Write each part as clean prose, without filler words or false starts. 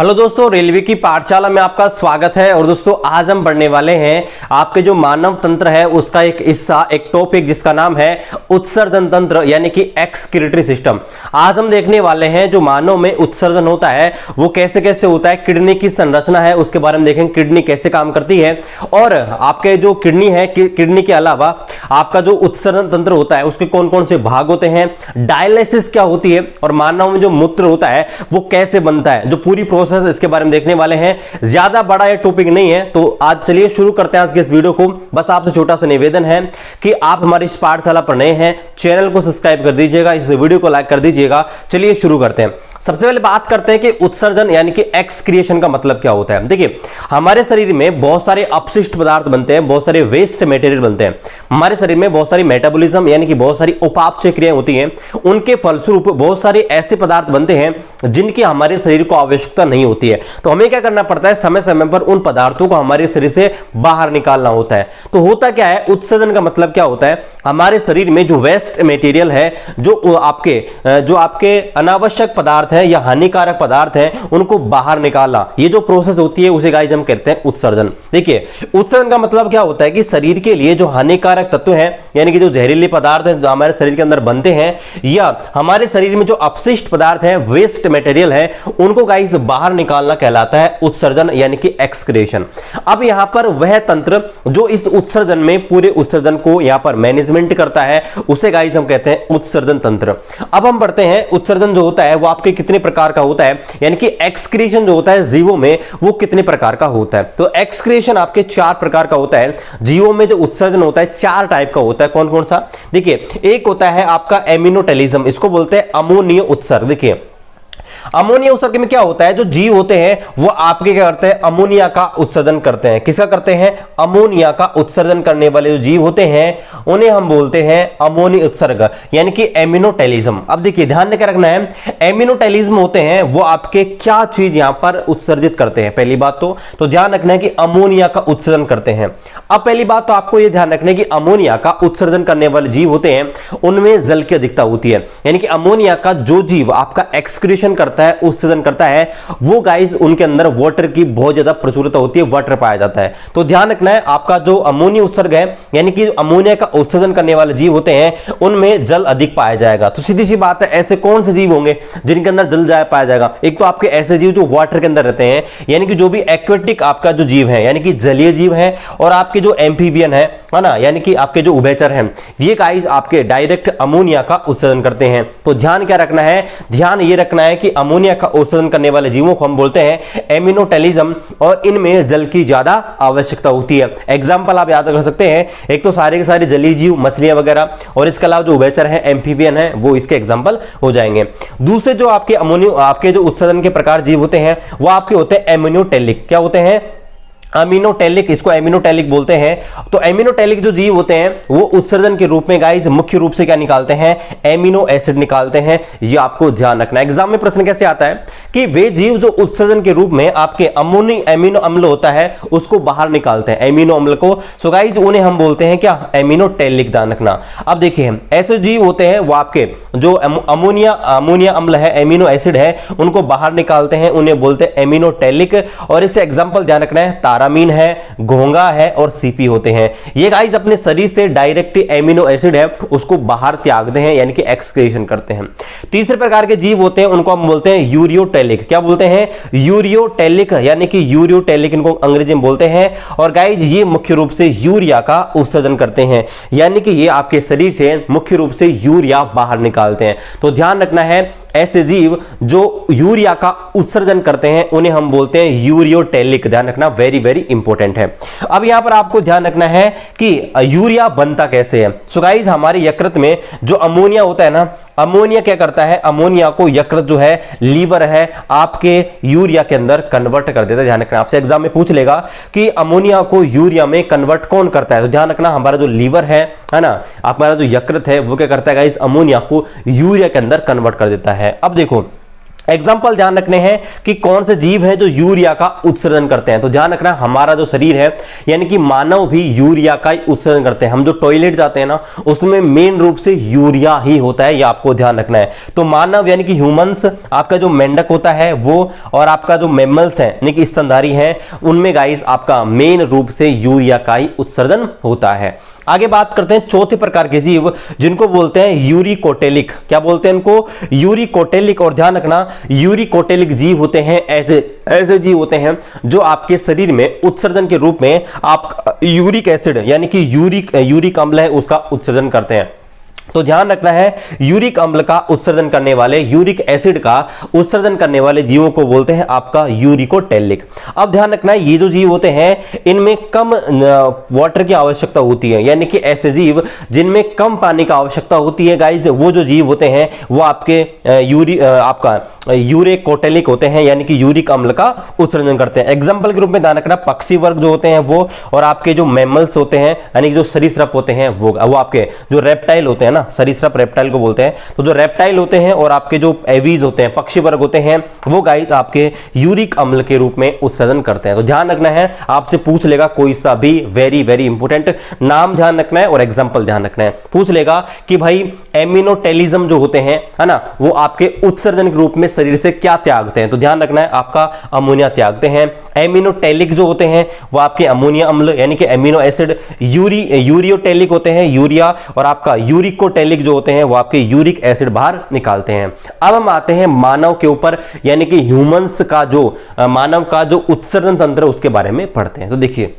Hello दोस्तों, railway की पाठशाला में आपका स्वागत है। और दोस्तों आज हम पढ़ने वाले हैं आपके जो मानव तंत्र है उसका एक हिस्सा, एक टॉपिक जिसका नाम है उत्सर्जन तंत्र यानी कि एक्सक्रीटरी सिस्टम। आज हम देखने वाले हैं जो मानव में उत्सर्जन होता है वो कैसे कैसे होता है, किडनी की संरचना है उसके बारे में देखेंगे, किडनी कैसे काम करती है और आपके जो किडनी है, किडनी के अलावा आपका जो उत्सर्जन तंत्र होता है उसके कौन कौन से भाग होते हैं, डायलिसिस क्या होती है और मानव में जो मूत्र होता है वो कैसे बनता है, जो पूरी प्रोसेस इसके बारे में देखने वाले हैं। ज्यादा बड़ा ये टॉपिक नहीं है, तो आज चलिए शुरू करते हैं आज के इस वीडियो को। बस आपसे छोटा सा निवेदन है कि आप हमारी इस पाठशाला पर नए हैं, चैनल को सब्सक्राइब कर दीजिएगा, इस वीडियो को लाइक कर दीजिएगा। चलिए शुरू करते हैं। सबसे पहले बात करते हैं कि उत्सर्जन यानी कि एक्सक्रिएशन का मतलब क्या होता है। देखिए हमारे शरीर में बहुत सारे अपशिष्ट पदार्थ बनते हैं, बहुत सारे वेस्ट मटेरियल बनते हैं। हमारे शरीर में बहुत सारी मेटाबॉलिज्म यानी कि बहुत सारी उपापचय क्रियाएं होती हैं, उनके फलस्वरूप बहुत सारे ऐसे पदार्थ बनते हैं जिनकी हमारे शरीर को आवश्यकता नहीं होती है। तो हमें क्या करना पड़ता है, समय समय पर उन पदार्थों को हमारे शरीर से बाहर निकालना होता है। तो होता क्या है, उत्सर्जन का मतलब क्या होता है, हमारे शरीर में जो वेस्ट मटेरियल है, जो आपके अनावश्यक पदार्थ है या हानिकारक पदार्थ हैं उनको बाहर निकालना, ये जो प्रोसेस होती है उसे गाइस हम कहते हैं उत्सर्जन। देखिए उत्सर्जन का मतलब क्या होता है कि शरीर के लिए जो हानिकारक तत्व हैं यानी कि जो जहरीले पदार्थ हैं जो हमारे शरीर के अंदर बनते हैं या हमारे शरीर में जो अपशिष्ट पदार्थ हैं, वेस्ट मटेरियल है, उनको गाइस बाहर निकालना कहलाता है उत्सर्जन यानी कि एक्सक्रीशन। अब यहां पर वह तंत्र जो इस उत्सर्जन में पूरे उत्सर्जन को यहां पर मैनेजमेंट करता है उसे गाइस हम कहते हैं उत्सर्जन तंत्र। अब हम पढ़ते हैं उत्सर्जन जो होता है वो आपके कितने प्रकार का होता है, यानी कि एक्सक्रीशन जो होता है जीवों में वो कितने प्रकार का होता है। तो एक्सक्रीशन आपके 4 प्रकार का होता है। जीवों में जो उत्सर्जन होता है 4 टाइप का होता है। कौन कौन सा, देखिए एक होता है आपका एमिनोटेलिज्म, इसको बोलते हैं अमोनीय उत्सर्ग। देखिए अमोनिया उत्सर्ग में क्या होता है, जो जीव होते हैं वो आपके क्या करते हैं, अमोनिया का उत्सर्जन करते हैं। किसका करते हैं, अमोनिया का उत्सर्जन करने वाले जो जीव होते हैं उन्हें हम बोलते हैं अमोनीय उत्सर्ग यानी कि एमिनोटेलिज्म। अब देखिए ध्यान क्या रखना है, एमिनोटेलिज्म होते हैं वो आपके क्या चीज यहां पर उत्सर्जित करते हैं। पहली बात तो ध्यान रखना है कि अमोनिया का उत्सर्जन करते हैं। अब पहली बात तो आपको यह ध्यान रखना है कि अमोनिया का उत्सर्जन करने वाले जीव होते हैं उनमें जल की अधिकता होती है, यानी कि अमोनिया का जो जीव आपका एक्सक्रीशन करता है, उत्सर्जन करता है, वो गाइस उनके अंदर वाटर की बहुत ज्यादा प्रचुरता होती है, वाटर पाया जाता है। तो ध्यान रखना है आपका जो अमोनिया उत्सर्ग है यानी कि अमोनिया का उत्सर्जन करने वाले जीव होते हैं उनमें जल अधिक पाया जाएगा। तो सीधी सी बात है, ऐसे कौन से जीव होंगे जिनके अंदर जल पाया जाएगा। एक तो आपके ऐसे जीव जो वाटर के अंदर रहते हैं यानी कि जो भी एक्वेटिक आपका जो जीव है यानी कि जलीय जीव है, और आपके जो एम्फीबियन है ना, यानी कि आपके जो उभयचर हैं, ये गाइस आपके डायरेक्ट अमोनिया का उत्सर्जन करते हैं। तो ध्यान क्या रखना है, ध्यान ये रखना है कि अमोनिया का उत्सर्जन करने वाले जीवों को हम बोलते हैं एमिनोटेलिज्म और इनमें जल की ज्यादा आवश्यकता होती है। एग्जांपल आप याद कर सकते हैं, एक तो सारे के सारे जलीय जीव, मछलियां वगैरह, और इसके अलावा जो उभयचर हैं, एम्फीबियन है, वो इसके एग्जांपल हो जाएंगे। दूसरे जो आपके जो उत्सर्जन के प्रकार जीव होते हैं वो आपके होते हैं एमिनोटेलिक। क्या होते हैं, अमीनोटेलिक, इसको एमिनोटेलिक बोलते हैं। तो एमिनोटेलिक जो जीव होते हैं वो उत्सर्जन के रूप में गाइस मुख्य रूप से क्या निकालते हैं, एमिनो एसिड निकालते हैं। ये आपको ध्यान रखना है। एग्जाम में प्रश्न कैसे आता है कि वे जीव जो उत्सर्जन के रूप में आपके एमिनो अम्ल होता है उसको बाहर निकालते हैं, एमिनो अम्ल को। सो गाइस उन्हें हम बोलते हैं क्या, एमिनोटेलिक। ध्यान रखना। अब देखिए ऐसे जीव होते हैं वो आपके जो अमोनिया अम्ल है, एमिनो एसिड है, उनको बाहर निकालते हैं, उन्हें बोलते हैं एमिनोटेलिक। और इससे एग्जाम्पल ध्यान रखना है, तारामीन है, घोंगा है और सीपी होते हैं। ये गाइस अपने शरीर से डायरेक्ट एमिनो एसिड है उसको बाहर त्यागते हैं यानी कि एक्सक्रीशन करते हैं। तीसरे प्रकार के जीव होते हैं उनको हम बोलते हैं यूरियोटेलिक। क्या बोलते हैं, यूरियोटेलिक, यानी कि यूरियोटेलिक इनको अंग्रेजी में बोलते हैं। और गाइस ये मुख्य रूप से यूरिया का उत्सर्जन करते हैं, यानी कि ये आपके शरीर से मुख्य रूप से यूरिया बाहर निकालते हैं। तो ध्यान रखना है, ऐसे जीव जो यूरिया का उत्सर्जन करते हैं उन्हें हम बोलते हैं यूरियोटेलिक। ध्यान रखना, वेरी वेरी इंपॉर्टेंट है। अब यहां पर आपको ध्यान रखना है कि यूरिया बनता कैसे है। सो गाइस हमारे यकृत में जो अमोनिया होता है ना, अमोनिया क्या करता है, अमोनिया को यकृत जो है, लीवर है, आपके यूरिया के अंदर कन्वर्ट कर देता है। ध्यान रखना, आपसे एग्जाम में पूछ लेगा कि अमोनिया को यूरिया में कन्वर्ट कौन करता है। तो ध्यान रखना हमारा जो लीवर है ना, हमारा जो यकृत है वो क्या करता है गाइस, अमोनिया को यूरिया के अंदर कन्वर्ट कर देता है। अब देखो एग्जाम्पल ध्यान रखने हैं कि कौन से जीव है जो यूरिया का उत्सर्जन करते हैं। तो ध्यान रखना, हमारा जो शरीर है यानी कि मानव भी यूरिया का ही उत्सर्जन करते हैं। हम जो टॉयलेट जाते हैं ना, उसमें मेन रूप से यूरिया ही होता है, ये आपको ध्यान रखना है। तो मानव यानी कि ह्यूमंस, आपका जो मेंढक होता है वो, और आपका जो मैमल्स है यानी कि स्तनधारी है, उनमें गाइस आपका मेन रूप से यूरिया का ही उत्सर्जन होता है। आगे बात करते हैं चौथे प्रकार के जीव, जिनको बोलते हैं यूरिकोटेलिक। क्या बोलते हैं इनको? यूरिकोटेलिक। और ध्यान रखना, यूरिकोटेलिक जीव होते हैं ऐसे जीव होते हैं जो आपके शरीर में उत्सर्जन के रूप में आप यूरिक एसिड यानी कि यूरिक अम्ल है उसका उत्सर्जन करते हैं। तो ध्यान रखना है, यूरिक अम्ल का उत्सर्जन करने वाले, यूरिक एसिड का उत्सर्जन करने वाले जीवों को बोलते हैं आपका यूरिकोटेलिक। अब ध्यान रखना है, ये जो जीव होते हैं इनमें कम वाटर की आवश्यकता होती है, यानी कि ऐसे जीव जिनमें कम पानी की आवश्यकता होती है गाइज, वो जो जीव होते हैं वो आपके आपका यूरिकोटेलिक होते हैं, यानी कि यूरिक अम्ल का उत्सर्जन करते हैं। एग्जाम्पल के रूप में ध्यान रखना, पक्षी वर्ग जो होते हैं वो, और आपके जो मैमल्स होते हैं यानी कि जो सरीसृप होते हैं वो आपके जो रेप्टाइल होते हैं ना, सरीसृप रेप्टाइल को बोलते हैं। तो जो रेप्टाइल होते हैं और आपके जो एवीज होते हैं, पक्षी वर्ग होते हैं, वो गाइस आपके यूरिक अम्ल के रूप में उत्सर्जन करते हैं। तो ध्यान रखना है, आपसे पूछ लेगा कोई सा भी, वेरी वेरी इंपॉर्टेंट, नाम ध्यान रखना है और एग्जांपल ध्यान रखना है। पूछ लेगा कि भाई एमिनोटेलिज्म जो होते हैं, है ना, वो आपके उत्सर्जन के रूप में शरीर से क्या त्यागते हैं? तो ध्यान रखना है, आपका अमोनिया त्यागते हैं। एमिनोटेलिक जो होते हैं वो आपके अमोनिया अम्ल यानी कि एमिनो एसिड। यूरियोटेलिक होते हैं यूरिया, और आपका यूरिकोटेलिक जो होते हैं वो आपके यूरिक एसिड बाहर निकालते हैं। अब हम आते हैं मानव के ऊपर, यानी कि ह्यूमंस का जो मानव का जो उत्सर्जन तंत्र उसके बारे में पढ़ते हैं। तो देखिए,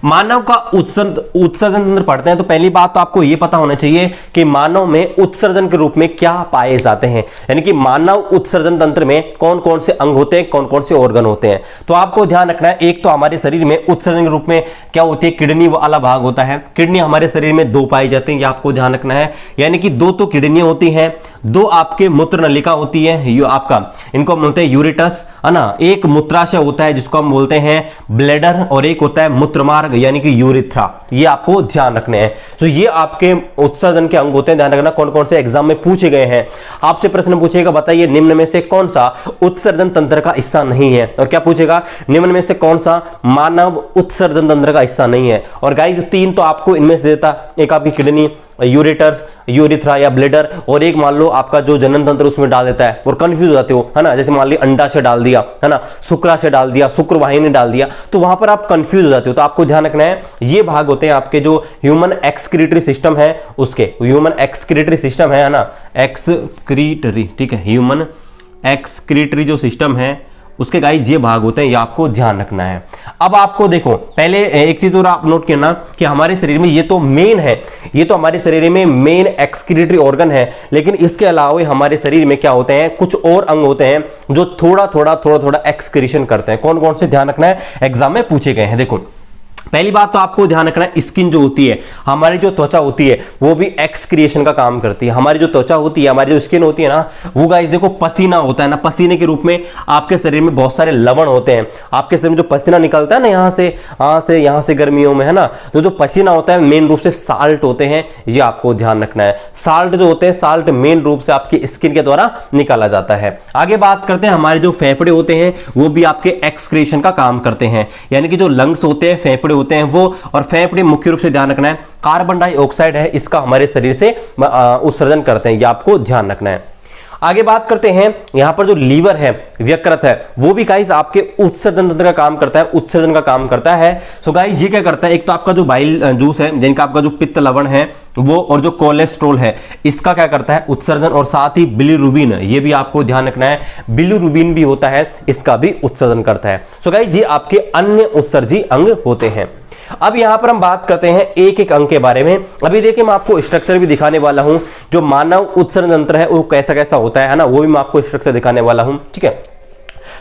मानव का उत्सर्जन तंत्र पढ़ते हैं तो पहली बात तो आपको यह पता होना चाहिए कि मानव में उत्सर्जन के रूप में क्या पाए जाते हैं, यानी कि मानव उत्सर्जन तंत्र में कौन कौन से अंग होते हैं, कौन कौन से ऑर्गन होते हैं। तो आपको ध्यान रखना है, एक तो हमारे शरीर में उत्सर्जन के रूप में क्या होती है, किडनी वाला भाग होता है। किडनी हमारे शरीर में दो पाई जाती है, ये आपको ध्यान रखना है, यानी कि दो तो किडनियां होती हैं, दो आपके मूत्र नलिका होती है, ये आपका इनको बोलते हैं यूरेटस, है ना। एक मूत्राशय होता है जिसको हम बोलते हैं ब्लैडर, और एक होता है मूत्रमार्ग यानी कि यूरिथ्रा। ये आपको ध्यान रखने हैं। तो ये आपके उत्सर्जन के अंग होते हैं, ध्यान रखना कौन कौन से एग्जाम में पूछे गए हैं। आपसे प्रश्न पूछेगा, बताइए निम्न में से कौन सा उत्सर्जन तंत्र का हिस्सा नहीं है, और क्या पूछेगा, निम्न में से कौन सा मानव उत्सर्जन तंत्र का हिस्सा नहीं है। और गाइस तीन तो आपको इनमें से देता, एक आपकी किडनी, यूरेटर्स, यूरिथ्रा या ब्लैडर, और एक मान लो आपका जो जनन तंत्र उसमें डाल देता है, और कंफ्यूज हो जाते हो, है ना। जैसे मान ली अंडाशय डाल दिया, है ना, शुक्राशय डाल दिया, शुक्रवाहिनी डाल दिया, तो वहां पर आप कंफ्यूज हो जाते हो। तो आपको ध्यान रखना है, ये भाग होते हैं आपके जो ह्यूमन एक्सक्रीटरी सिस्टम है उसके, ह्यूमन एक्सक्रीटरी सिस्टम है ना, एक्सक्रीटरी, ठीक है, ह्यूमन एक्सक्रीटरी जो सिस्टम है उसके गाइस ये भाग होते हैं, ये आपको ध्यान रखना है। अब आपको देखो, पहले एक चीज और आप नोट करना कि हमारे शरीर में ये तो मेन है, ये तो हमारे शरीर में मेन एक्सक्रीटरी ऑर्गन है, लेकिन इसके अलावा हमारे शरीर में क्या होते हैं, कुछ और अंग होते हैं जो थोड़ा थोड़ा एक्सक्रीशन करते हैं। कौन कौन से ध्यान रखना है, एग्जाम में पूछे गए हैं। देखो, पहली बात तो आपको ध्यान रखना है, स्किन जो होती है, हमारी जो त्वचा होती है वो भी एक्सक्रिएशन का काम करती है। हमारी जो त्वचा होती है, हमारी जो स्किन होती है ना, वो गाइस देखो पसीना होता है ना, पसीने के रूप में आपके शरीर में बहुत सारे लवण होते हैं। आपके शरीर में जो पसीना निकलता है ना, यहाँ से गर्मियों में, है ना, तो जो पसीना होता है मेन रूप से साल्ट होते हैं, ये आपको ध्यान रखना है। साल्ट जो होते हैं, साल्ट मेन रूप से आपकी स्किन के द्वारा निकाला जाता है। आगे बात करते हैं, हमारे जो फेफड़े होते हैं वो भी आपके एक्सक्रीशन का काम करते हैं, यानी कि जो लंग्स होते हैं, फेफड़े होते हैं वो, और फेफड़े मुख्य रूप से ध्यान रखना है कार्बन डाइऑक्साइड है, इसका हमारे शरीर से उत्सर्जन करते हैं, ये आपको ध्यान रखना है। आगे बात करते हैं, यहां पर जो लीवर है, यकृत है, वो भी गाइस आपके उत्सर्जन तंत्र का काम करता है, उत्सर्जन का काम करता है। सो गाइस ये क्या करता है, एक तो आपका जो बाइल जूस है, जिनका आपका जो पित्त लवण है वो, और जो कोलेस्ट्रॉल है, इसका क्या करता है, उत्सर्जन, और साथ ही बिलीरुबिन, ये भी आपको ध्यान रखना है, बिलीरुबिन भी होता है, इसका भी उत्सर्जन करता है। सो गाइस ये आपके अन्य उत्सर्जी अंग होते हैं। अब यहां पर हम बात करते हैं एक एक अंग के बारे में। अभी देखिए, मैं आपको स्ट्रक्चर भी दिखाने वाला हूं, जो मानव उत्सर्जन तंत्र है वो कैसा कैसा होता है ना, वो भी मैं आपको स्ट्रक्चर दिखाने वाला हूं, ठीक है।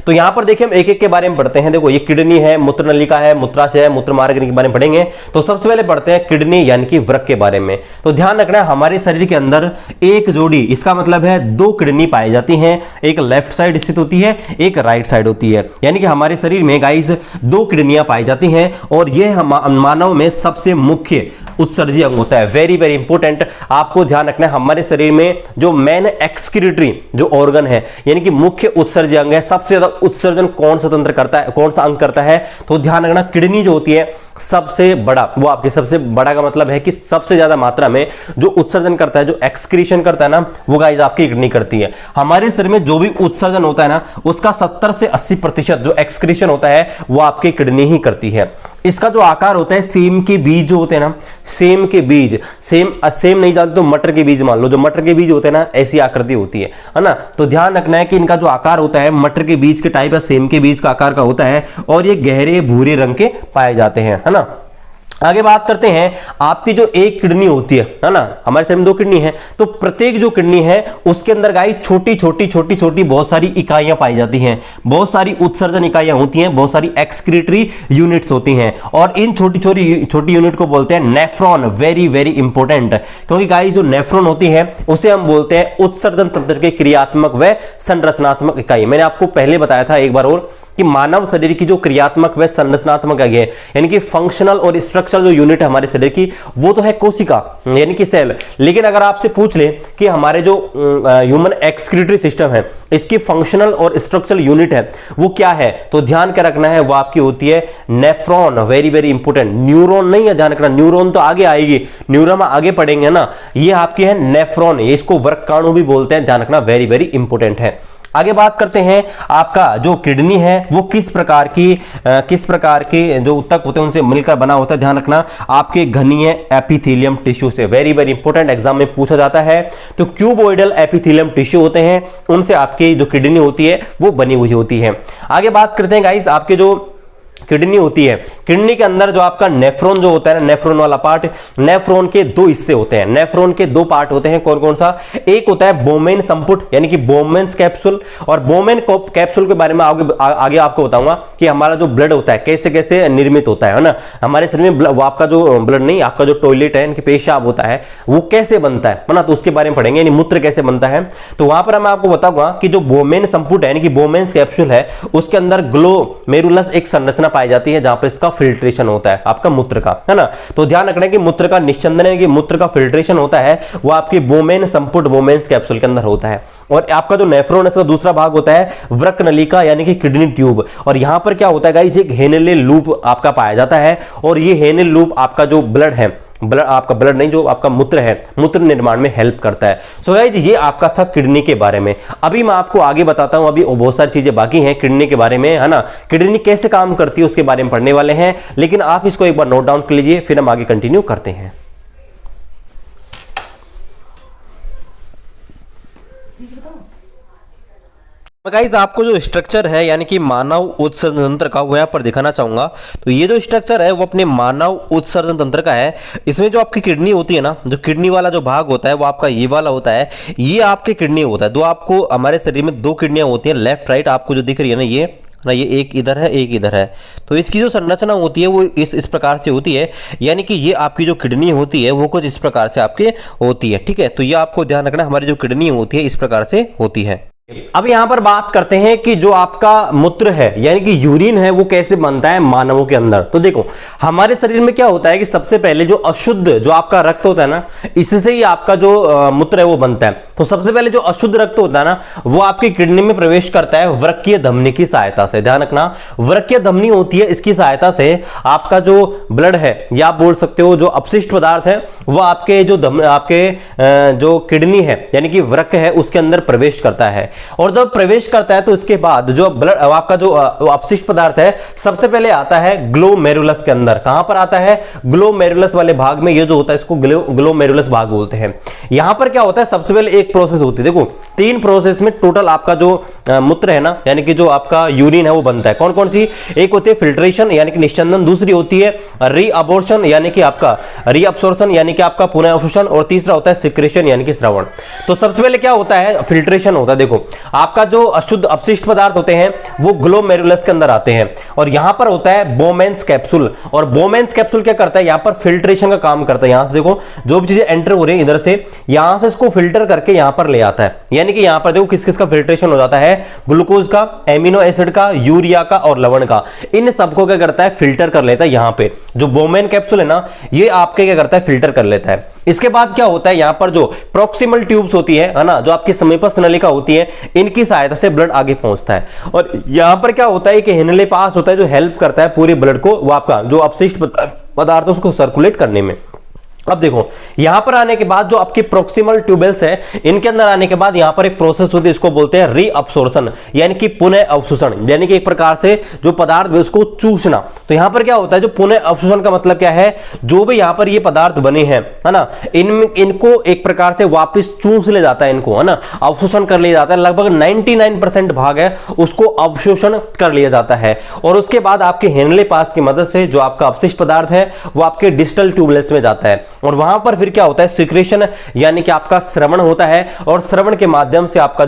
तो यहां पर देखिए हम एक एक के बारे में पढ़ते हैं। देखो, ये किडनी है, मूत्र नलिका है, मूत्राशय है, मूत्रमार्ग के बारे में पढ़ेंगे। तो सबसे पहले पढ़ते हैं किडनी यानी कि वृक्क के बारे में। तो ध्यान रखना है, हमारे शरीर के अंदर एक जोड़ी, इसका मतलब है दो किडनी पाई जाती हैं, एक लेफ्ट साइड स्थित होती है, एक राइट साइड होती है, यानी कि हमारे शरीर में गाइस दो किडनियां पाई जाती हैं, और यह मानव में सबसे मुख्य उत्सर्जी अंग होता है। वेरी वेरी इंपॉर्टेंट, आपको ध्यान रखना है हमारे शरीर में जो मेन एक्सक्रीटरी जो ऑर्गन है यानी कि मुख्य उत्सर्जी अंग है, सबसे ज्यादा उत्सर्जन कौन सा तंत्र करता है, कौन सा अंग करता है, तो ध्यान रखना किडनी जो होती है सबसे बड़ा, वो आपके सबसे बड़ा का मतलब है कि सबसे ज्यादा मात्रा में जो उत्सर्जन करता है, जो एक्सक्रीशन करता है ना, वो गाइस आपकी किडनी करती है। हमारे शरीर में जो भी उत्सर्जन होता है ना उसका 70 से 80% जो एक्सक्रीशन होता है वो आपकी किडनी ही करती है। इसका जो आकार होता है, सेम के बीज जो होते हैं ना, सेम के बीज, सेम नहीं जानते तो मटर के बीज मान लो, जो मटर के बीज होते हैं ना ऐसी आकृति होती है ना, तो ध्यान रखना है कि इनका जो आकार होता है मटर के बीज के टाइप या सेम के बीज का आकार का होता है और ये गहरे भूरे रंग के पाए जाते हैं, है ना। आगे बात करते हैं, आपकी जो एक किडनी होती है ना, हमारे शरीर में 2 किडनी है, तो प्रत्येक जो किडनी है उसके अंदर गाइस छोटी छोटी बहुत सारी इकाइयां पाई जाती हैं, बहुत सारी उत्सर्जन इकाइयां होती हैं, बहुत सारी एक्सक्रीटरी यूनिट्स होती हैं और इन छोटी यूनिट को बोलते हैं नेफ्रॉन। वेरी वेरी इंपॉर्टेंट, क्योंकि गाइस जो नेफ्रॉन होती है उसे हम बोलते हैं उत्सर्जन तंत्र के क्रियात्मक व संरचनात्मक इकाई। मैंने आपको पहले बताया था एक बार और कि मानव शरीर की जो क्रियात्मक व संरचनात्मक है यानी कि फंक्शनल और स्ट्रक्चरल जो यूनिट है हमारे शरीर की वो तो है कोशिका यानी कि सेल, लेकिन अगर आपसे पूछ ले कि हमारे जो ह्यूमन एक्सक्रीटरी सिस्टम है इसकी फंक्शनल और स्ट्रक्चरल यूनिट है वो क्या है, तो ध्यान क्या रखना है, वो आपकी होती है nephron. Very very important, neuron नहीं है, ध्यान रखना, न्यूरॉन तो आगे आएगी, न्यूरॉन आगे पढ़ेंगे ना, ये आपकी है नेफ्रॉन, इसको वर्काणु भी बोलते हैं, ध्यान रखना, वेरी वेरी इंपॉर्टेंट है। आगे बात करते हैं, आपका जो किडनी है वो किस प्रकार की जो ऊतक होते हैं उनसे मिलकर बना होता है, ध्यान रखना, आपके घनीय एपिथेलियम टिश्यू से। वेरी वेरी इंपॉर्टेंट, एग्जाम में पूछा जाता है। तो क्यूबोइडल एपिथेलियम टिश्यू होते हैं, उनसे आपकी जो किडनी होती है वो बनी हुई होती है। आगे बात करते हैं गाइस, आपके जो किडनी होती है, किडनी के अंदर जो आपका नेफ्रॉन जो होता है ना, नेफ्रॉन वाला पार्ट, नेफ्रॉन के 2 हिस्से होते हैं, नेफ्रॉन के 2 पार्ट होते हैं, कौन कौन सा, एक होता है बोमेन संपुट यानी कि बोमेन्स कैप्सूल, और बोमेन कैप्सूल के बारे में आगे आपको बताऊंगा कि हमारा जो ब्लड होता है कैसे कैसे निर्मित होता है ना, हमारे शरीर में वो आपका जो ब्लड नहीं, आपका जो टॉयलेट है यानी कि पेशाब होता है वो कैसे बनता है ना, तो उसके बारे में पढ़ेंगे, यानी मूत्र कैसे बनता है। तो वहां पर मैं आपको बताऊंगा कि जो बोमेन संपुट है यानी कि बोमेन्स कैप्सूल है उसके अंदर ग्लोमेरुलस एक संरचना पाई जाती है जहां पर इसका फिल्ट्रेशन होता है आपका मूत्र का, है ना। तो ध्यान रखना है कि मूत्र का निश्चंदन है कि मूत्र का फिल्ट्रेशन होता है वो आपके बोमेन संपुट बोमेन्स कैप्सूल के अंदर होता है। और आपका जो नेफ्रॉन है इसका दूसरा भाग होता है वृक्क नलिका यानी कि किडनी ट्यूब, और यहां पर क्या होता है गाइस, एक हेनेले लूप आपका पाया जाता है और ये हेनेल लूप आपका जो ब्लड है, आपका ब्लड नहीं, जो आपका मूत्र है, मूत्र निर्माण में हेल्प करता है। सो गाइस ये आपका था किडनी के बारे में। अभी मैं आपको आगे बताता हूं, अभी बहुत सारी चीजें बाकी हैं किडनी के बारे में, है ना, किडनी कैसे काम करती है उसके बारे में पढ़ने वाले हैं, लेकिन आप इसको एक बार नोट डाउन कर लीजिए, फिर हम आगे कंटिन्यू करते हैं। गाइस आपको जो स्ट्रक्चर है यानी कि मानव उत्सर्जन तंत्र का वो यहाँ पर दिखाना चाहूंगा। तो ये जो स्ट्रक्चर है वो अपने मानव उत्सर्जन तंत्र का है। इसमें जो आपकी किडनी होती है ना, जो किडनी वाला जो भाग होता है वो आपका ये वाला होता है, ये आपके किडनी होता है। दो आपको हमारे शरीर में 2 किडनियां होती हैं, लेफ्ट राइट, आपको जो दिख रही है ना, ये एक इधर है एक इधर है। तो इसकी जो संरचना होती है वो इस प्रकार से होती है, यानी कि ये आपकी जो किडनी होती है वो कुछ इस प्रकार से आपके होती है, ठीक है। तो ये आपको ध्यान रखना, हमारी जो किडनी होती है इस प्रकार से होती है। अब यहां पर बात करते हैं कि जो आपका मूत्र है यानी कि यूरिन है वो कैसे बनता है मानवों के अंदर। तो देखो हमारे शरीर में क्या होता है कि सबसे पहले जो अशुद्ध जो आपका रक्त होता है ना, इससे ही आपका जो मूत्र है वो बनता है। तो सबसे पहले जो अशुद्ध रक्त होता है ना वो आपकी किडनी में प्रवेश करता है वृक्कीय धमनी की सहायता से। ध्यान रखना, वृक्कीय धमनी होती है, इसकी सहायता से आपका जो ब्लड है या आप बोल सकते हो जो अपशिष्ट पदार्थ है वो आपके जो किडनी है यानी कि वृक्क है उसके अंदर प्रवेश करता है। और जब प्रवेश करता है तो इसके बाद जो ब्लड आपका जो अपशिष्ट पदार्थ है सबसे पहले आता है ग्लोमेरुलस के अंदर। कहां पर आता है? ग्लोमेरुलस वाले भाग में। ये जो होता है इसको ग्लोमेरुलस भाग बोलते हैं। यहां पर क्या होता है, सबसे पहले एक प्रोसेस होती है। देखो 3 प्रोसेस में टोटल आपका जो मूत्र है ना यानी कि जो आपका यूरिन है वो बनता है। कौन कौन सी? एक होती है फिल्ट्रेशन यानी कि निस्यंदन, दूसरी होती है रीअबॉर्शन यानी कि आपका रीअब्सॉर्प्शन यानी कि आपका पुनः अवशोषण, और तीसरा होता है सिक्रेशन यानी कि स्रावण। तो सबसे पहले क्या होता है? फिल्ट्रेशन होता है। देखो आपका जो अशुद्ध अपशिष्ट पदार्थ होते हैं वो ग्लोमेरुलस के अंदर आते हैं और यहां पर होता है बोमेन्स कैप्सूल। और बोमेन्स कैप्सूल क्या करता है, यहां पर फिल्ट्रेशन का काम करता है। यहां से देखो जो भी चीजें एंटर हो रही है इधर से, यहां से इसको फिल्टर करके यहां पर ले आता है। यानी कि यहां पर देखो किस किस का फिल्ट्रेशन हो जाता है, ग्लूकोज का, एमिनो एसिड का, यूरिया का और लवण का, इन सबको क्या करता है, फिल्टर कर लेता है। यहां पे जो बोमेन कैप्सूल है ना, ये आपके क्या करता है, फिल्टर कर लेता है। इसके बाद क्या होता है, यहां पर जो प्रोक्सिमल ट्यूब्स होती है ना, जो आपकी समीपस्थ नलिका होती है, इनकी सहायता से ब्लड आगे पहुंचता है। और यहां पर क्या होता है कि हेनले पास होता है जो हेल्प करता है पूरे ब्लड को, वो आपका जो अपशिष्ट पदार्थ उसको सर्कुलेट करने में। अब देखो यहां पर आने के बाद जो आपके प्रोक्सिमल ट्यूबेल्स है, इनके अंदर आने के बाद यहां पर एक प्रोसेस होती है, इसको बोलते हैं रीअब्सॉर्प्शन, यानी कि पुनः अवशोषण, यानी कि एक प्रकार से जो पदार्थ है उसको चूसना। तो यहां पर क्या होता है, जो पुनः अवशोषण का मतलब क्या है, जो भी यहां पर ये पदार्थ बने हैं, है ना, इनको एक प्रकार से वापस चूस ले जाता है, इनको, है ना, अवशोषण कर लिया जाता है। लगभग 99% भाग है उसको अवशोषण कर लिया जाता है। और उसके बाद आपके हेनले पास की मदद से जो आपका अपशिष्ट पदार्थ है वो आपके डिस्टल ट्यूबलेट्स में जाता है और वहां पर फिर क्या होता है, सिक्रेशन, यानी कि आपका श्रवण होता है और श्रवण के माध्यम से आपका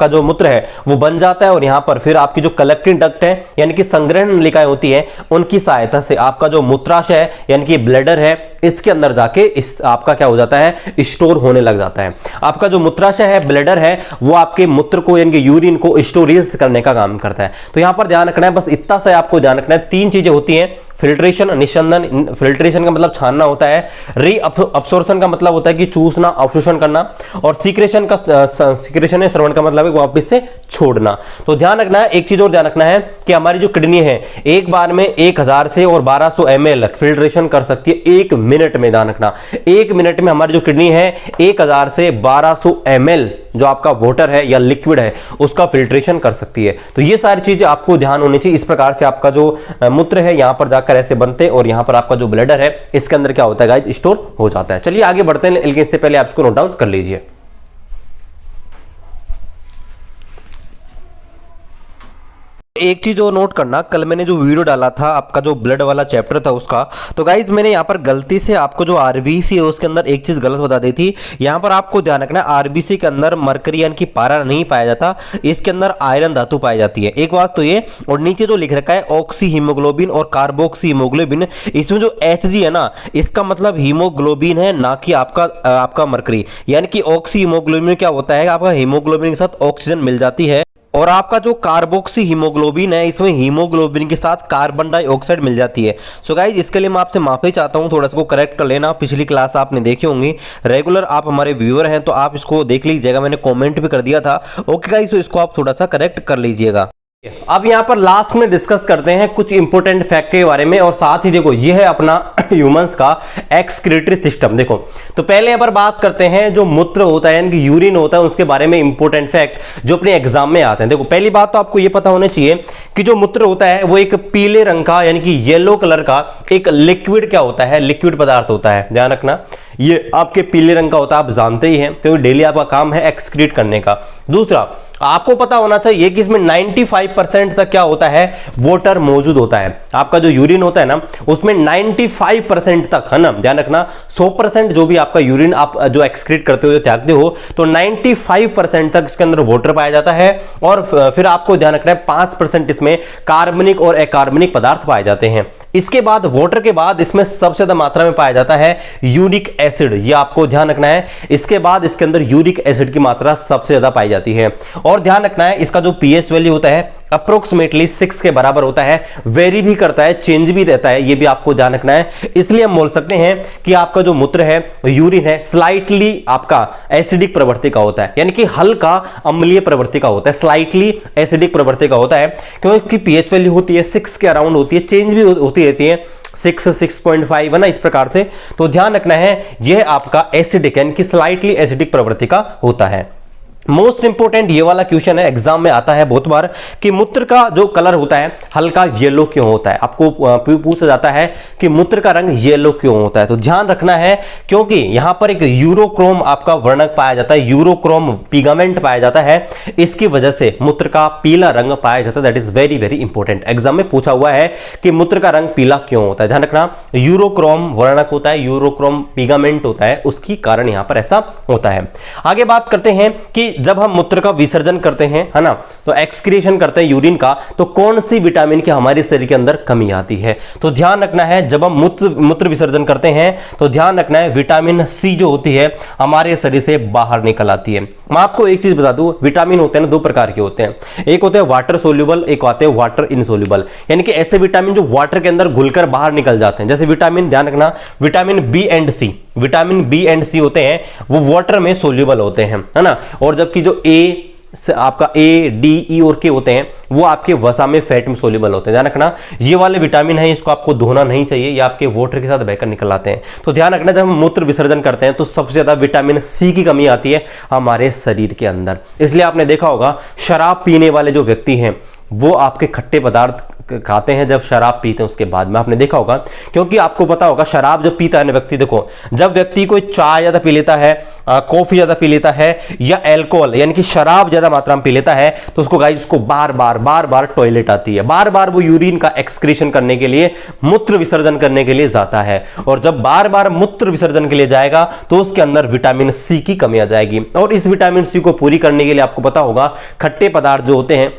जो मूत्र है वो बन जाता है। और यहां पर फिर आपकी जो कलेक्टिंग डक्ट है, यानी कि संग्रहण नलिकाएं होती है, उनकी सहायता से आपका जो मूत्राशय है, यानी कि ब्लैडर है, इसके अंदर जाके इस आपका क्या हो जाता है, स्टोर होने लग जाता है। आपका जो मूत्राशय है, ब्लैडर है, वो आपके मूत्र को यानी कि यूरिन को स्टोरेज करने का काम करता है। तो यहां पर ध्यान रखना है, बस इतना सा आपको ध्यान रखना है, 3 चीजें होती हैं, फिल्ट्रेशन, निस्संदन, फिल्ट्रेशन का मतलब छानना होता है, रीअब्सॉर्प्शन का मतलब होता है कि चूसना, अवशोषण करना, और सीक्रेशन है श्रवण का मतलब है वापस से छोड़ना। तो ध्यान रखना है, एक चीज और ध्यान रखना है कि हमारी जो किडनी है एक बार में 1000 से और 1200 ml फिल्ट्रेशन कर सकती है 1 मिनट में। ध्यान रखना 1 मिनट में हमारी जो किडनी है 1000 से 1200 ml जो आपका वाटर है या लिक्विड है उसका फिल्ट्रेशन कर सकती है। तो ये सारी चीजें आपको ध्यान होनी चाहिए। इस प्रकार से आपका जो मूत्र है यहां पर जाकर ऐसे बनते और यहां पर आपका जो ब्लैडर है इसके अंदर क्या होता है गाइस, स्टोर हो जाता है। चलिए आगे बढ़ते हैं, लेकिन इससे पहले आप इसको नोट डाउन कर लीजिए। एक चीज और नोट करना, कल मैंने जो वीडियो डाला था आपका जो ब्लड वाला चैप्टर था उसका, तो गाइज मैंने यहाँ पर गलती से आपको जो आरबीसी है उसके अंदर एक चीज गलत बता दी थी। यहाँ पर आपको ध्यान रखना है, आरबीसी के अंदर मरकरी यानी कि पारा नहीं पाया जाता, इसके अंदर आयरन धातु पाई जाती है। एक बात तो ये, और नीचे जो लिख रखा है ऑक्सी हीमोग्लोबिन और कार्बोक्सी हीमोग्लोबिन, इसमें जो Hg है ना, इसका मतलब हीमोग्लोबिन है, ना कि आपका मरकरी। यानी कि ऑक्सी हीमोग्लोबिन में क्या होता है, आपका हीमोग्लोबिन के साथ ऑक्सीजन मिल जाती है, और आपका जो कार्बोक्सी हीमोग्लोबिन है इसमें हीमोग्लोबिन के साथ कार्बन डाइऑक्साइड मिल जाती है। सो गाइज इसके लिए मैं आपसे माफी चाहता हूं, थोड़ा सा को करेक्ट कर लेना। पिछली क्लास आपने देखी होंगी, रेगुलर आप हमारे व्यूअर हैं तो आप इसको देख लीजिएगा, मैंने कमेंट भी कर दिया था। ओके गाइज, तो इसको आप थोड़ा सा करेक्ट कर लीजिएगा। अब यहां पर लास्ट में डिस्कस करते हैं कुछ इंपॉर्टेंट फैक्ट के बारे में, और साथ ही देखो ये है अपना ह्यूमंस का एक्सक्रीटरी सिस्टम। देखो तो पहले यहां पर बात करते हैं जो मूत्र होता है यानी कि यूरिन होता है उसके बारे में इंपॉर्टेंट फैक्ट जो अपने एग्जाम में आते हैं। देखो पहली बात तो आपको ये पता होना चाहिए कि जो मूत्र होता है वो एक पीले रंग का यानी कि येलो कलर का एक लिक्विड क्या होता है, लिक्विड पदार्थ होता है। ध्यान रखना ये आपके पीले रंग का होता है, आप जानते ही हैं, तो डेली आपका काम है एक्सक्रीट करने का। दूसरा आपको पता होना चाहिए कि इसमें 95% तक क्या होता है, वाटर मौजूद होता है। आपका जो यूरिन होता है ना उसमें 95% तक, है ना, ध्यान रखना 100% जो भी आपका यूरिन आप जो एक्सक्रीट करते हो, त्यागते हो, तो 95% तक इसके अंदर वाटर पाया जाता है। और फिर आपको ध्यान रखना है 5% इसमें कार्बनिक और अकार्बनिक पदार्थ पाए जाते हैं। इसके बाद वाटर के बाद इसमें सबसे ज्यादा मात्रा में पाया जाता है यूरिक एसिड, ये आपको ध्यान रखना है। इसके बाद इसके अंदर यूरिक एसिड की मात्रा सबसे ज्यादा पाई जाती है। और ध्यान रखना है इसका जो पीएच वैल्यू होता है अप्रोक्सीमेटली 6 के बराबर होता है, वेरी भी करता है, चेंज भी रहता है, ये भी आपको ध्यान रखना है। इसलिए हम बोल सकते हैं कि आपका जो मूत्र है, यूरिन है, स्लाइटली आपका एसिडिक प्रवृत्ति का होता है, यानी कि हल्का अम्लीय प्रवृत्ति का होता है, स्लाइटली एसिडिक प्रवृत्ति का होता है, क्योंकि पीएच वैल्यू होती है 6 के अराउंड होती है, चेंज भी होती रहती है 6, 6.5 है ना, इस प्रकार से। तो ध्यान रखना है यह आपका एसिडिक यानी कि स्लाइटली एसिडिक प्रवृत्ति का होता है। मोस्ट इंपोर्टेंट ये वाला क्वेश्चन है, एग्जाम में आता है बहुत बार कि मूत्र का जो कलर होता है हल्का येलो क्यों होता है। आपको पूछा जाता है कि मूत्र का रंग येलो क्यों होता है, तो ध्यान रखना है क्योंकि यहां पर एक यूरोक्रोम आपका वर्णक पाया जाता है, यूरोक्रोम पिगामेंट पाया जाता है, इसकी वजह से मूत्र का पीला रंग पाया जाता है। That is very very important, exam में पूछा हुआ है कि मूत्र का रंग पीला क्यों होता है। ध्यान रखना यूरोक्रोम वर्णक होता है, यूरोक्रोम पिगामेंट होता है, उसकी कारण यहां पर ऐसा होता है। आगे बात करते हैं कि जब हम मूत्र का विसर्जन करते हैं, है ना, तो एक्सक्रीशन करते हैं यूरिन का, तो कौन सी विटामिन की हमारे शरीर के अंदर कमी आती है? तो ध्यान रखना है, जब हम मूत्र विसर्जन करते हैं तो ध्यान रखना है विटामिन सी जो होती है हमारे शरीर से बाहर निकल आती है। मैं आपको एक चीज बता दूं, विटामिन होते हैं ना, दो प्रकार के होते हैं, एक होते हैं वाटर सोल्यूबल, एक आते हैं वाटर इनसोल्यूबल, यानी कि ऐसे विटामिन जो वाटर के अंदर घुलकर बाहर निकल जाते हैं। जैसे विटामिन, ध्यान रखना, vitamin B and C, vitamin B and C होते हैं वो वाटर में सोल्यूबल होते हैं, है ना, और जबकि जो आपका ए डी ई और के होते हैं वो आपके वसा में, फैट में सोल्यूबल होते हैं। ध्यान रखना, ये वाले विटामिन है, इसको आपको धोना नहीं चाहिए, ये आपके वाटर के साथ बहकर निकल आते हैं। तो ध्यान रखना, जब हम मूत्र विसर्जन करते हैं तो सबसे ज्यादा विटामिन सी की कमी आती है हमारे शरीर के अंदर। इसलिए आपने देखा होगा शराब पीने वाले जो व्यक्ति हैं वो आपके खट्टे पदार्थ खाते हैं जब शराब पीते हैं उसके बाद में, आपने देखा होगा, क्योंकि आपको पता होगा शराब जब पीता है ना व्यक्ति, देखो जब व्यक्ति कोई चाय ज्यादा पी लेता है, कॉफी ज्यादा पी लेता है, या अल्कोहल यानी कि शराब ज्यादा मात्रा में पी लेता है, तो उसको गाइस उसको बार बार टॉयलेट आती है, बार बार वो यूरिन का एक्सक्रीशन करने के लिए, मूत्र विसर्जन करने के लिए जाता है, और जब बार बार मूत्र विसर्जन के लिए जाएगा तो उसके अंदर विटामिन सी की कमी आ जाएगी। और इस विटामिन सी को पूरी करने के लिए आपको पता होगा खट्टे पदार्थ जो होते हैं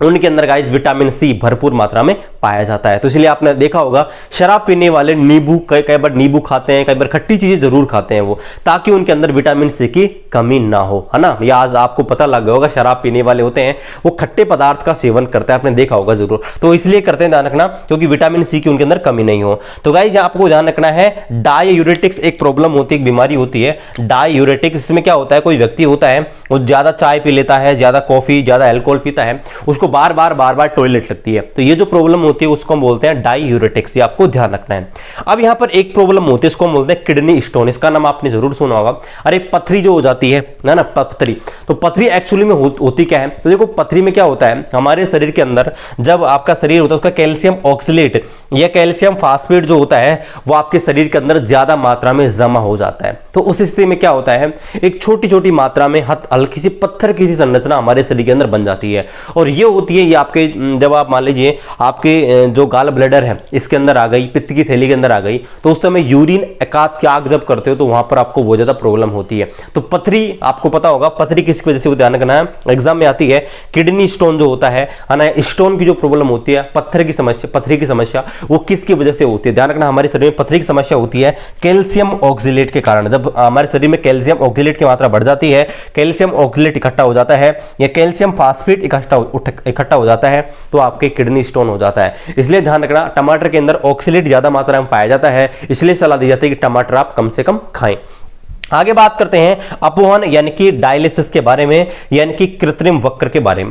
उनके अंदर गाइस विटामिन सी भरपूर मात्रा में पाया जाता है। तो इसलिए आपने देखा होगा शराब पीने वाले नींबू, कई बार नींबू खाते हैं, कई बार खट्टी चीजें जरूर खाते हैं वो, ताकि उनके अंदर विटामिन सी की कमी ना हो, है ना। या आज आपको पता लग गया होगा शराब पीने वाले होते हैं वो खट्टे पदार्थ का सेवन करते हैं, आपने देखा होगा जरूर, तो इसलिए करते हैं, ध्यान रखना, क्योंकि विटामिन सी की उनके अंदर कमी नहीं हो। तो गाइस आपको ध्यान रखना है, डाययूरेटिक्स एक प्रॉब्लम होती है, एक बीमारी होती है डाययूरेटिक्स। इसमें क्या होता है, कोई व्यक्ति होता है वो ज्यादा चाय पी लेता है, ज्यादा कॉफी, ज्यादा अल्कोहल पीता है, उसको बार बार टॉयलेट लगती है, तो ये जो प्रॉब्लम होती है उसको हम बोलते हैं डाययूरेटिक्स, ये आपको ध्यान रखना है। अब यहां पर एक प्रॉब्लम होती है, इसको हम बोलते हैं किडनी स्टोन, इसका नाम आपने जरूर सुना होगा। अरे पथरी जो हो जाती है ना, पथरी, तो पथरी एक्चुअली में होती क्या है, तो देखो पथरी में क्या होता है, हमारे शरीर के अंदर जब आपका शरीर होता है उसका कैल्शियम ऑक्सलेट या कैल्शियम फास्फेट जो होता है वो आपके शरीर के अंदर ज्यादा मात्रा में जमा हो जाता है। तो उस स्थिति में क्या होता है, एक छोटी छोटी मात्रा में हल्की सी पत्थर की सी संरचना हमारे शरीर के अंदर बन जाती है, और ये होती है, ये आपके जब आप मान लीजिए आपके जो गाल ब्लैडर है इसके अंदर आ गई, पित्त की थैली के अंदर आ गई, तो उस समय यूरिन एकाध त्याग जब करते हो तो वहां पर आपको बहुत ज्यादा प्रॉब्लम होती है। तो पथरी आपको पता होगा, पथरी किसकी वजह से ध्यान रखना है, एग्जाम में आती है, किडनी स्टोन जो होता है ना, स्टोन की जो प्रॉब्लम होती है, पत्थर की समस्या, पथरी की समस्या, वो किसकी वजह से होती है, ध्यान रखना, हमारे शरीर में पथरी की समस्या होती है कैल्शियम ऑक्सलेट के कारण। जब हमारे शरीर में कैल्शियम ऑक्सलेट की मात्रा बढ़ जाती है, कैल्शियम ऑक्सलेट इकट्ठा हो जाता है या कैल्शियम फास्फेट इकट्ठा हो जाता है, तो आपके किडनी स्टोन हो जाता है। इसलिए ध्यान रखना, टमाटर के अंदर ऑक्सलेट ज्यादा मात्रा में पाया जाता है, इसलिए सलाह दी जाती है कि टमाटर आप कम से कम खाएं। आगे बात करते हैं अपवहन यानी कि डायलिसिस के बारे में, यानी कि कृत्रिम वृक्क के बारे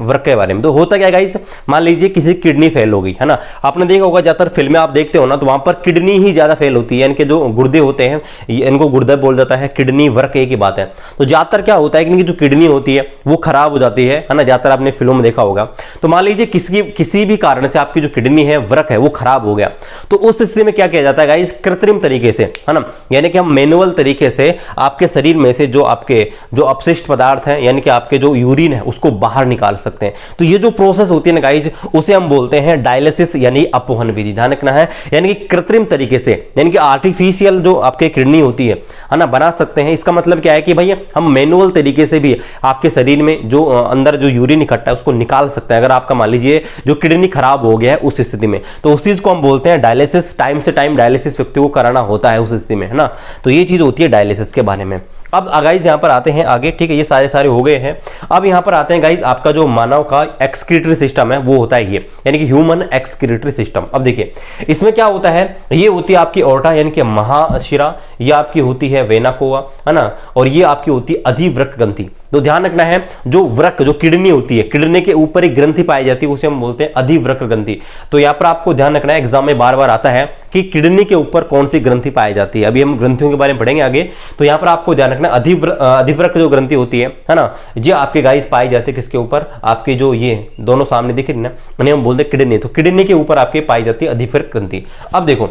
में। तो होता क्या है गाइस, मान लीजिए किसी किडनी फेल हो गई, है ना, आपने देखा होगा ज्यादातर फिल्में आप देखते हो ना, तो वहां पर किडनी ही ज्यादा फेल होती है, यानी कि जो गुर्दे होते हैं इनको गुर्दा बोल जाता है, किडनी वृक्क एक ही बात है। तो ज्यादातर क्या होता है कि जो किडनी होती है वो खराब हो जाती है ना, ज्यादातर आपने फिल्म में देखा होगा। तो मान लीजिए किसी भी कारण से आपकी जो किडनी है, वृक्क है, वो खराब हो गया, तो उस स्थिति में क्या किया जाता है गाइस, कृत्रिम तरीके से, है ना, यानी कि हम मैनुअल तरीके से आपके शरीर में से जो अपशिष्ट पदार्थ हैं, यानी कि आपके जो यूरिन है उसको बाहर निकाल सकते हैं। तो ये जो प्रोसेस होती है ना गाइज, उसे हम बोलते हैं डायलिसिस यानी अपवहन विधि। ध्यान रखना है, यानी कि कृत्रिम तरीके से, यानी कि आर्टिफिशियल जो आपके किडनी होती है ना, बना सकते हैं। इसका मतलब क्या है कि भाई हम मैनुअल तरीके से भी आपके शरीर में जो अंदर जो यूरिन इकट्ठा है उसको निकाल सकते हैं। अगर आपका मान लीजिए जो किडनी खराब हो गया है उस स्थिति में, तो उस चीज को हम बोलते हैं डायलिसिस। टाइम से टाइम डायलिसिस व्यक्ति को कराना होता है उस स्थिति में, है ना। तो ये चीज होती है डायलिसिस के बारे में। अब गाइज यहाँ पर आते हैं आगे, ठीक है, ये सारे हो गए हैं। अब यहाँ पर आते हैं गाइज, आपका जो मानव का एक्सक्रीटरी सिस्टम है वो होता है ये, यानी कि ह्यूमन एक्सक्रीटरी सिस्टम। अब देखिए इसमें क्या होता है, ये होती है आपकी ओर्टा यानी कि महाशिरा, ये आपकी होती है वेना कोवा, है ना, और ये आपकी होती है अधिवृक्क ग्रंथि। तो ध्यान रखना है, जो वृक्क जो किडनी होती है, किडनी के ऊपर एक ग्रंथि पाई जाती है उसे हम बोलते हैं अधिवृक्क ग्रंथि। तो यहाँ पर आपको ध्यान रखना है, एग्जाम में बार बार आता है कि किडनी के ऊपर कौन सी ग्रंथि पाई जाती है। अभी हम ग्रंथियों के बारे में पढ़ेंगे आगे। तो यहाँ पर आपको ध्यान रखना, अधिवृक्क जो ग्रंथि होती है ना, ये आपके गाइस पाई जाती है किसके ऊपर, आपके जो ये दोनों सामने दिख रही है ना, हम बोलते हैं किडनी। तो किडनी के ऊपर आपके पाई जाती है अधिवृक्क ग्रंथि। अब देखो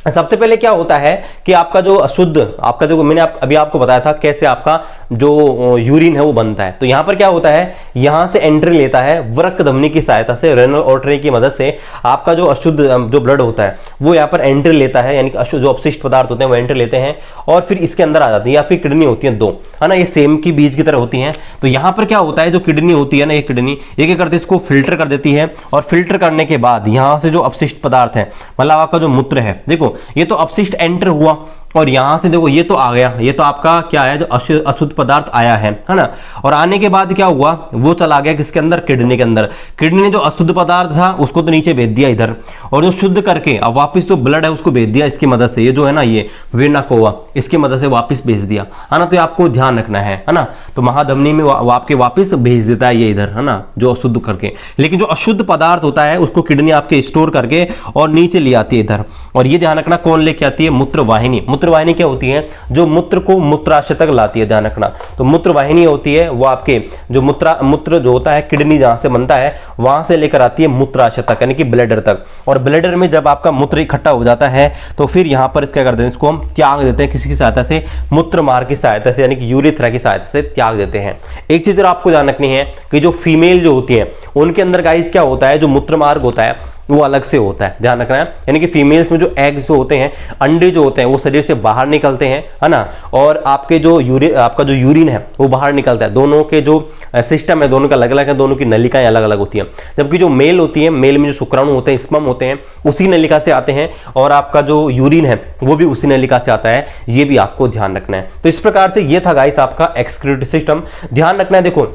सबसे पहले क्या होता है कि आपका जो अशुद्ध, आपका जो मैंने अभी आपको बताया था कैसे आपका जो यूरिन है वो बनता है। तो यहां पर क्या होता है, यहां से एंट्री लेता है वृक्क धमनी की सहायता से, रेनल आर्टरी की मदद से आपका जो अशुद्ध जो ब्लड होता है वो यहाँ पर एंट्री लेता है, यानी कि अशुद्ध जो अपशिष्ट पदार्थ होते हैं वो एंट्री लेते हैं और फिर इसके अंदर आ जाती है। आपकी किडनी होती है दो, है ना, ये सेम की बीज की तरह होती है। तो यहाँ पर क्या होता है, जो किडनी होती है ना, ये किडनी ये क्या करती है, इसको फिल्टर कर देती है और फिल्टर करने के बाद यहाँ से जो अपशिष्ट पदार्थ है, मतलब आपका जो मूत्र है, देखो ये तो अपशिष्ट एंटर हुआ और यहां से देखो ये तो आ गया, ये तो आपका क्या है, जो अशुद्ध पदार्थ आया है ना। और आने के बाद क्या हुआ, वो चला गया किसके अंदर, किडनी के अंदर। किडनी ने जो अशुद्ध पदार्थ था उसको तो नीचे भेज दिया इधर, और जो शुद्ध करके अब वापस जो ब्लड है उसको भेज दिया इसकी मदद से, ये जो है ना ये वेना कोवा, इसकी मदद से वापस भेज दिया, है ना। तो आपको ध्यान रखना है ना। तो महाधमनी में आपके वापस भेज देता है ये इधर, है ना, जो अशुद्ध करके। लेकिन जो अशुद्ध पदार्थ होता है उसको किडनी आपके स्टोर करके और नीचे ले आती है इधर। और ये ध्यान रखना कौन लेके आती है, मूत्रवाहिनी। मूत्रवाहिनी क्या होती है, जो मूत्र को मूत्राशय तक लाती है, ध्यान रखना। तो मूत्रवाहिनी होती है वो आपके जो मूत्र जो होता है किडनी जहां से बनता है वहां से लेकर आती है मूत्राशय तक, यानी कि ब्लैडर तक। और ब्लैडर में जब आपका मूत्र इकट्ठा हो जाता है तो फिर यहां पर क्या करते हैं, इसको हम त्याग देते हैं किसी की सहायता से, मूत्र मार्ग की सहायता से, यानी कि यूरेथ्रा की सहायता से त्याग देते हैं। एक चीज आपको ध्यान रखनी है कि जो फीमेल जो होती है उनके अंदर गाइस क्या होता है, जो मूत्र मार्ग होता है वो अलग से होता है, ध्यान रखना है। यानी कि फीमेल्स में जो एग्स जो होते हैं, अंडे जो होते हैं वो शरीर से बाहर निकलते हैं, है ना। और आपके जो आपका जो यूरिन है वो बाहर निकलता है। दोनों के जो सिस्टम है दोनों का अलग अलग है, दोनों की नलिकाएं अलग अलग होती हैं। जबकि जो मेल होती है, मेल में जो शुक्राणु होते हैं, स्पर्म होते हैं, उसी नलिका से आते हैं, और आपका जो यूरिन है वो भी उसी नलिका से आता है। ये भी आपको ध्यान रखना है। तो इस प्रकार से ये था गाइस आपका एक्सक्रीटरी सिस्टम। ध्यान रखना है, देखो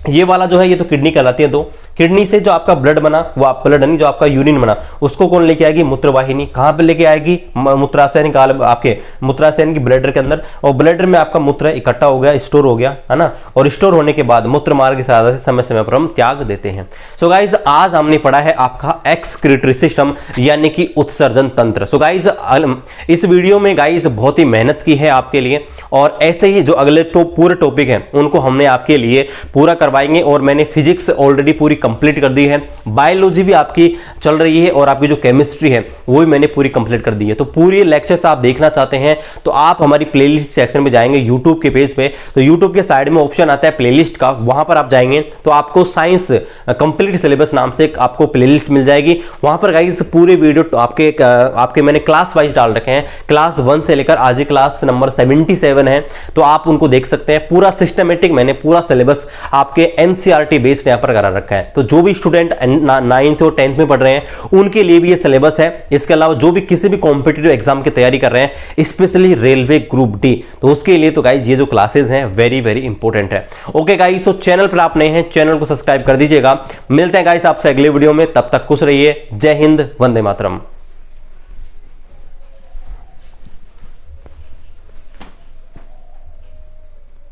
ये वाला जो है ये तो किडनी कहलाती है। तो किडनी से जो आपका ब्लड बना, वो आप ब्लड नहीं, जो आपका यूरिन बना उसको कौन लेके आएगी, मूत्रवाहिनी। कहां पे लेके आएगी, मूत्राशय निकाल आपके मूत्राशय की ब्लैडर के अंदर। और ब्लैडर में आपका मूत्र इकट्ठा हो गया, स्टोर हो गया, है ना। और स्टोर होने के बाद मूत्र मार्ग की सहायता से समय समय पर हम त्याग देते हैं। सो गाइज आज हमने पढ़ा है आपका एक्सक्रीटरी सिस्टम, यानी कि उत्सर्जन तंत्र। सो गाइज इस वीडियो में गाइज बहुत ही मेहनत की है आपके लिए, और ऐसे ही जो अगले पूरे टॉपिक है उनको हमने आपके लिए पूरा करवाएंगे। और मैंने फिजिक्स ऑलरेडी पूरी कंप्लीट कर दी है, बायोलॉजी भी आपकी चल रही है, और आपकी जो केमिस्ट्री है वो भी मैंने पूरी कंप्लीट कर दी है। तो पूरी लेक्चर्स आप देखना चाहते हैं तो आप हमारी प्लेलिस्ट सेक्शन में जाएंगे यूट्यूब के पेज पे। तो यूट्यूब के साइड में ऑप्शन आता है प्लेलिस्ट का, वहां पर आप जाएंगे तो आपको साइंस कंप्लीट सिलेबस नाम से आपको प्लेलिस्ट मिल जाएगी। वहां पर गाइस पूरे वीडियो आपके मैंने क्लास वाइज डाल रखे हैं, क्लास 1 से लेकर आज क्लास नंबर 77 है। तो आप उनको देख सकते हैं, पूरा सिस्टमेटिक मैंने पूरा सिलेबस आपके एनसीईआरटी बेस्ड यहां पर करा रखा है। तो जो भी स्टूडेंट 9th और 10th में पढ़ रहे हैं उनके लिए भी ये सिलेबस है। इसके अलावा जो भी किसी भी कॉम्पिटिटिव एग्जाम की तैयारी कर रहे हैं, स्पेशली रेलवे ग्रुप डी, तो उसके लिए तो गाइस ये जो क्लासेस हैं वेरी वेरी इंपॉर्टेंट है। ओके गाइस, तो चैनल पर आप नए हैं, चैनल को सब्सक्राइब कर दीजिएगा। मिलते हैं गाइस आपसे अगले वीडियो में, तब तक खुश रहिए। जय हिंद, वंदे मातरम।